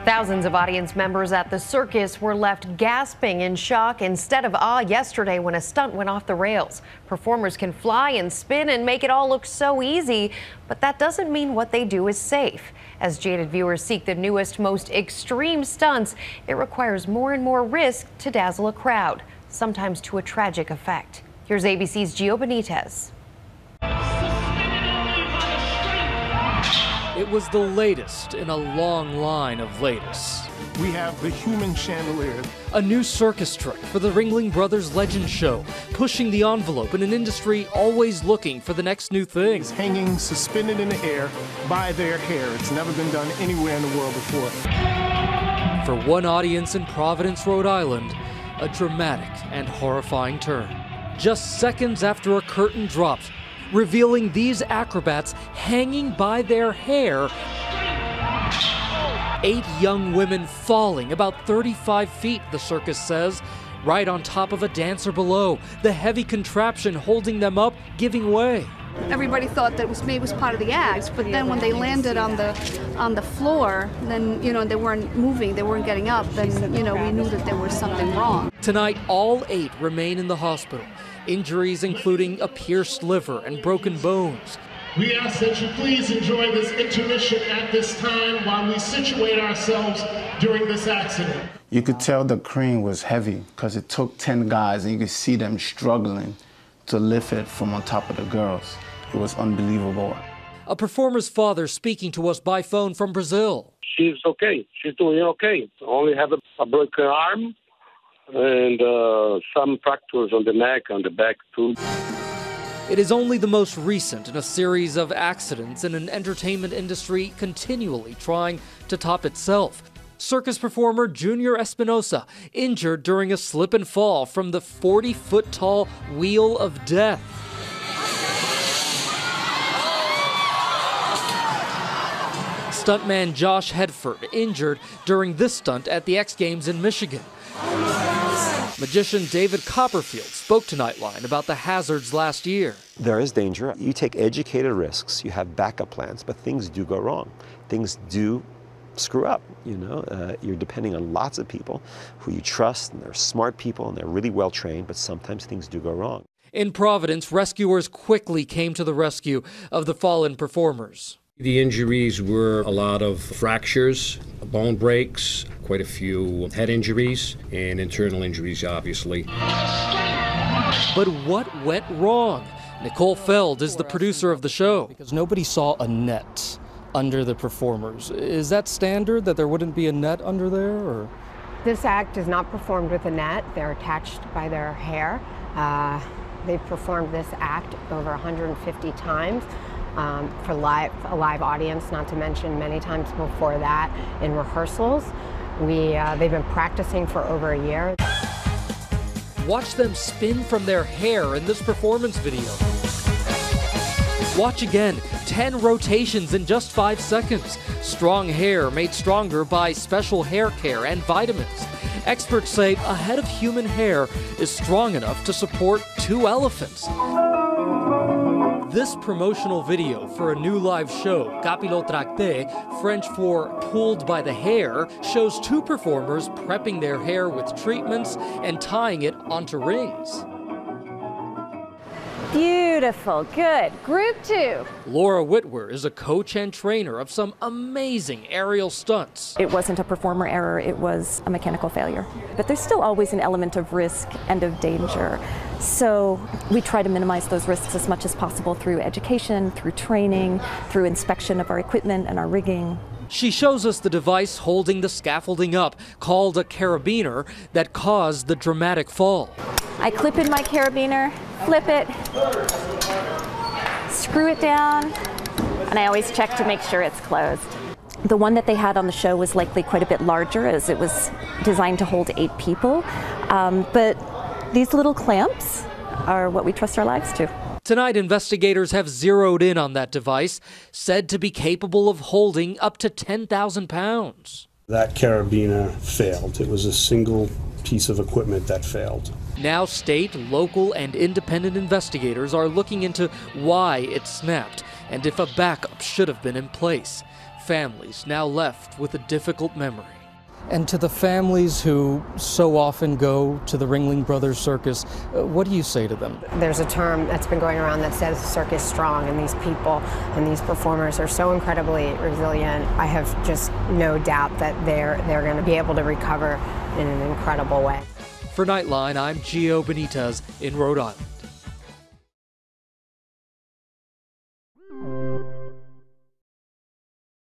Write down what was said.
Thousands of audience members at the circus were left gasping in shock instead of awe yesterday when a stunt went off the rails. Performers can fly and spin and make it all look so easy, but that doesn't mean what they do is safe. As jaded viewers seek the newest, most extreme stunts, it requires more and more risk to dazzle a crowd, sometimes to a tragic effect. Here's ABC's Gio Benitez. It was the latest in a long line of latest. We have the human chandelier. A new circus trick for the Ringling Brothers Legend Show, pushing the envelope in an industry always looking for the next new thing. It's hanging suspended in the air by their hair. It's never been done anywhere in the world before. For one audience in Providence, Rhode Island, a dramatic and horrifying turn. Just seconds after a curtain dropped, revealing these acrobats hanging by their hair. 8 young women falling about 35 feet, the circus says, right on top of a dancer below, the heavy contraption holding them up giving way. Everybody thought that maybe it was part of the act, but then when they landed on the floor, then, they weren't moving, they weren't getting up, then, we knew that there was something wrong. Tonight, all 8 remain in the hospital. Injuries including a pierced liver and broken bones. We ask that you please enjoy this intermission at this time while we situate ourselves during this accident. You could tell the crane was heavy because it took 10 guys and you could see them struggling to lift it from on top of the girls. It was unbelievable. A performer's father speaking to us by phone from Brazil. She's okay. She's doing okay. Only have a broken arm and some fractures on the neck, on the back too. It is only the most recent in a series of accidents in an entertainment industry continually trying to top itself. Circus performer Junior Espinosa injured during a slip and fall from the 40-foot-tall Wheel of Death. Stuntman Josh Hedford injured during this stunt at the X Games in Michigan. Magician David Copperfield spoke to Nightline about the hazards last year. There is danger. You take educated risks, you have backup plans, but things do go wrong. Things do screw up, You're depending on lots of people who you trust, and they're smart people, and they're really well trained, but sometimes things do go wrong. In Providence, rescuers quickly came to the rescue of the fallen performers. The injuries were a lot of fractures, bone breaks, quite a few head injuries, and internal injuries, obviously. But what went wrong? Nicole Feld is the producer of the show. Because nobody saw a net under the performers. Is that standard, that there wouldn't be a net under there? Or? This act is not performed with a net. They're attached by their hair. They've performed this act over 150 times. For a live audience, not to mention many times before that in rehearsals. They've been practicing for over a year. Watch them spin from their hair in this performance video. Watch again, 10 rotations in just 5 seconds. Strong hair made stronger by special hair care and vitamins. Experts say a head of human hair is strong enough to support 2 elephants. This promotional video for a new live show, Capillotracté, French for pulled by the hair, shows 2 performers prepping their hair with treatments and tying it onto rings. Beautiful, good. Group 2. Laura Whitwer is a coach and trainer of some amazing aerial stunts. It wasn't a performer error, it was a mechanical failure. But there's still always an element of risk and of danger. So we try to minimize those risks as much as possible through education, through training, through inspection of our equipment and our rigging. She shows us the device holding the scaffolding up, called a carabiner, that caused the dramatic fall. I clip in my carabiner, flip it, screw it down, and I always check to make sure it's closed. The one that they had on the show was likely quite a bit larger, as it was designed to hold 8 people. But these little clamps are what we trust our lives to. Tonight, investigators have zeroed in on that device, said to be capable of holding up to 10,000 pounds. That carabiner failed. It was a single piece of equipment that failed. Now state, local, and independent investigators are looking into why it snapped and if a backup should have been in place. families now left with a difficult memory. And to the families who so often go to the Ringling Brothers Circus, what do you say to them? There's a term that's been going around that says circus strong, and these people and these performers are so incredibly resilient. I have just no doubt that they're going to be able to recover in an incredible way. For Nightline, I'm Gio Benitez in Rhode Island.